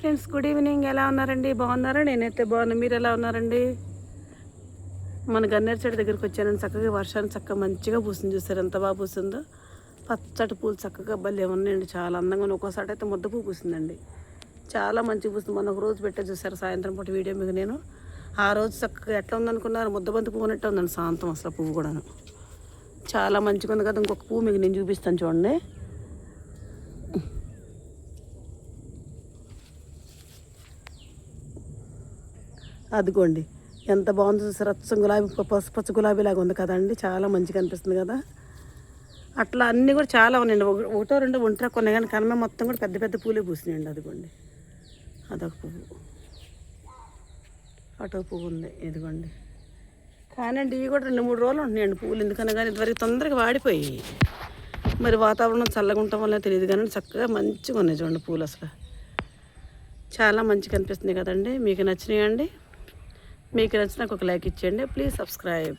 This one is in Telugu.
Friends, good evening. ఎలా ఉన్నారండి? బాగున్నారా? నేనైతే బాగున్నా. మీరు ఎలా ఉన్నారండి? మన గన్నేరు చెట్టు దగ్గరికి వచ్చానండి. చక్కగా వర్షాన్ని చక్కగా మంచిగా పూసింది. చూసారు ఎంత బాగా పూసిందో. పచ్చటి పూలు చక్కగా భలే ఉన్నాయండి. చాలా అందంగా ఉన్నాయి. ఒక్కోసారి అయితే ముద్ద పువ్వు పూసిందండి. చాలా మంచిగా పూస్తుంది. మొన్న ఒక రోజు పెట్టే చూసారు సాయంత్రం పూట వీడియో మీకు నేను. ఆ రోజు చక్కగా ఎట్లా ఉందనుకున్నారు? ముద్దబంతి పువ్వు ఉన్నట్టు ఉందండి సాయంత్రం అసలు పువ్వు కూడాను. చాలా మంచిగా ఉంది కదా. ఇంకొక పువ్వు మీకు నేను చూపిస్తాను చూడండి. అదిగోండి ఎంత బాగుందో చూసారు. రచ్చం గులాబీ పచ్చ గులాబీ లాగా ఉంది కదండి. చాలా మంచిగా అనిపిస్తుంది కదా. అట్లా అన్నీ కూడా చాలా ఉన్నాయండి. ఒకటో రెండో ఒంటరి కొన్ని కానీ కనమే మొత్తం కూడా పెద్ద పెద్ద పూలే పూసినాయండి. అదిగోండి అదొక పువ్వు, అటో పువ్వు ఉంది. ఇదిగోండి కానండి ఇవి కూడా 2-3 రోజులు ఉంటున్నాయండి పువ్వులు. ఎందుకన్నా కానీ ఇదివరకు తొందరగా వాడిపోయాయి. మరి వాతావరణం చల్లగా ఉండటం వల్ల తెలియదు కానీ చక్కగా మంచిగా ఉన్నాయి చూడండి పూలు. అసలు చాలా మంచిగా అనిపిస్తుంది కదండి. మీకు నచ్చినాయండి? మీకు నచ్చినాక ఒక లైక్ ఇచ్చేయండి. Please subscribe.